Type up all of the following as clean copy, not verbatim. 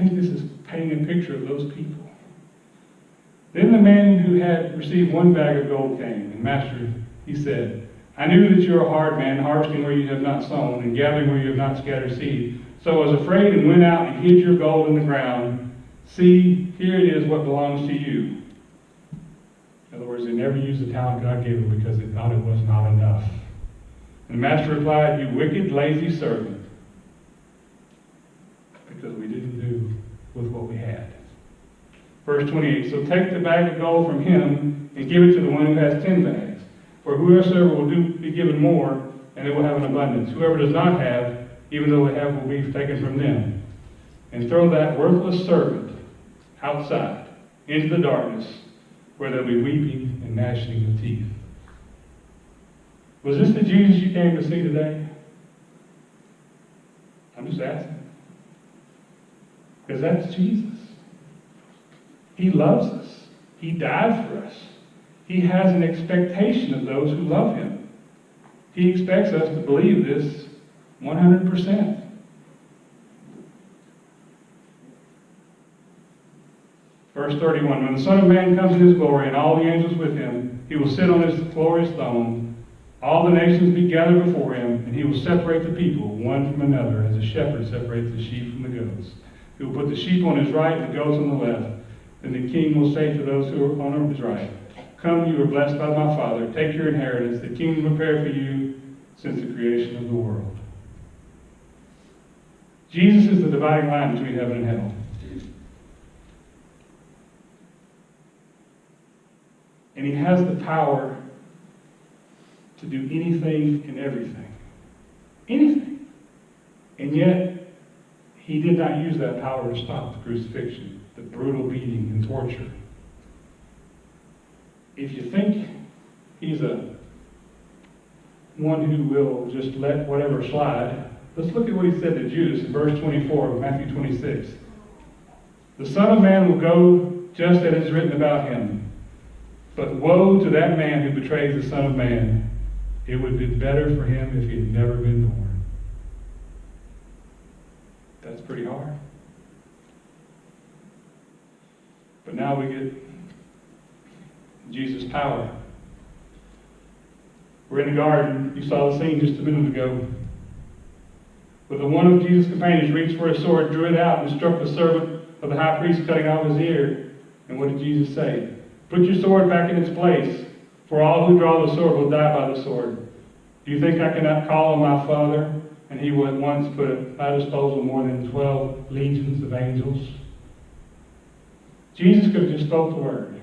think this is painting a picture of those people. Then the man who had received 1 bag of gold came, and Master, he said, I knew that you are a hard man, harvesting where you have not sown, and gathering where you have not scattered seed. So I was afraid and went out and hid your gold in the ground. See, here it is what belongs to you. In other words, they never used the talent God gave them because they thought it was not enough. And the master replied, you wicked, lazy servant. Because we didn't do with what we had. Verse 28, so take the bag of gold from him and give it to the one who has 10 bags. For whoever will be given more, and they will have an abundance. Whoever does not have, even though they have, will be taken from them. And throw that worthless servant outside into the darkness, where they'll be weeping and gnashing of teeth. Was this the Jesus you came to see today? I'm just asking. Because that's Jesus. He loves us. He died for us. He has an expectation of those who love him. He expects us to believe this 100%. Verse 31, when the Son of Man comes in his glory and all the angels with him, he will sit on his glorious throne. All the nations be gathered before him, and he will separate the people one from another, as a shepherd separates the sheep from the goats. He will put the sheep on his right and the goats on the left. Then the king will say to those who are on his right, come, you are blessed by my Father. Take your inheritance, the kingdom prepared for you since the creation of the world. Jesus is the dividing line between heaven and hell. And he has the power to do anything and everything. Anything. And yet, he did not use that power to stop the crucifixion, the brutal beating and torture. If you think he's a one who will just let whatever slide, let's look at what he said to Judas in verse 24 of Matthew 26. The Son of Man will go just as it is written about him. But woe to that man who betrays the Son of Man. It would have been better for him if he had never been born. That's pretty hard. But now we get Jesus' power. We're in the garden. You saw the scene just a minute ago. But the one of Jesus' companions reached for his sword, drew it out, and struck the servant of the high priest, cutting off his ear. And what did Jesus say? Put your sword back in its place, for all who draw the sword will die by the sword. Do you think I cannot call on my Father, and he will at once put at my disposal more than 12 legions of angels? Jesus could have just spoke the word,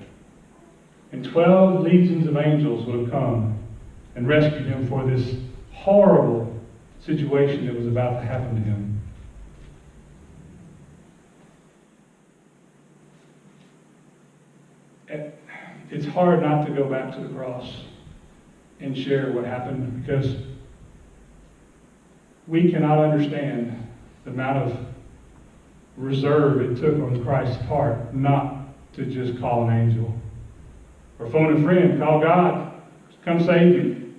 and 12 legions of angels would have come and rescued him for this horrible situation that was about to happen to him. It's hard not to go back to the cross and share what happened, because we cannot understand the amount of reserve it took on Christ's part not to just call an angel or phone a friend, call God, come save me.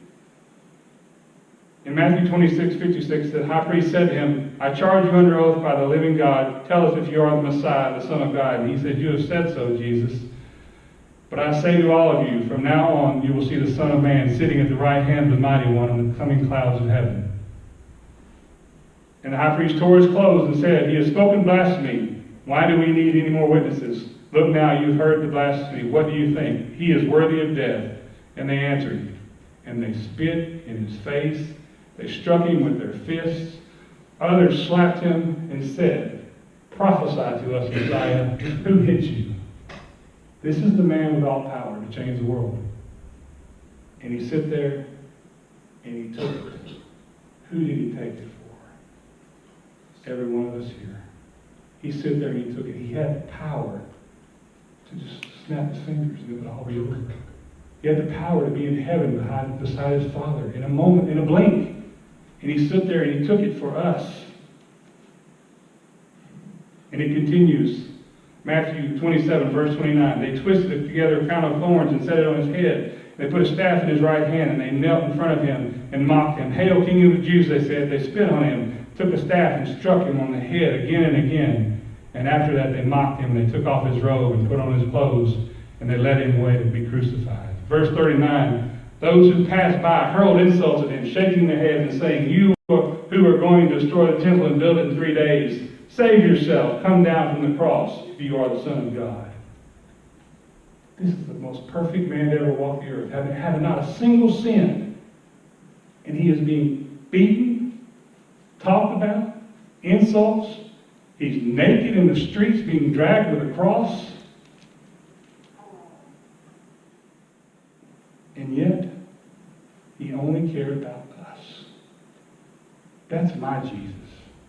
In Matthew 26:56, the high priest said to him, I charge you under oath by the living God, tell us if you are the Messiah, the Son of God. And he said, you have said so, Jesus. But I say to all of you, from now on you will see the Son of Man sitting at the right hand of the Mighty One in the coming clouds of heaven. And the high priest tore his clothes and said, he has spoken blasphemy. Why do we need any more witnesses? Look now, you've heard the blasphemy. What do you think? He is worthy of death. And they answered, and they spit in his face. They struck him with their fists. Others slapped him and said, prophesy to us, Messiah, who hit you? This is the man with all power to change the world. And he sat there and he took it. Who did he take it for? Every one of us here. He sat there and he took it. He had the power to just snap his fingers and it would all be over. He had the power to be in heaven beside his Father in a moment, in a blink. And he stood there and he took it for us. And it continues. Matthew 27, verse 29. They twisted together a crown of thorns and set it on his head. They put a staff in his right hand, and they knelt in front of him and mocked him. Hail, King of the Jews, they said. They spit on him, took a staff and struck him on the head again and again. And after that, they mocked him. They took off his robe and put on his clothes, and they led him away to be crucified. Verse 39, those who passed by hurled insults at him, shaking their heads and saying, "You who are going to destroy the temple and build it in 3 days, save yourself. Come down from the cross if you are the Son of God." This is the most perfect man to ever walk the earth, having not a single sin. And he is being beaten, talked about, insults. He's naked in the streets, being dragged with a cross. And yet, he only cared about us. That's my Jesus.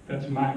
That's my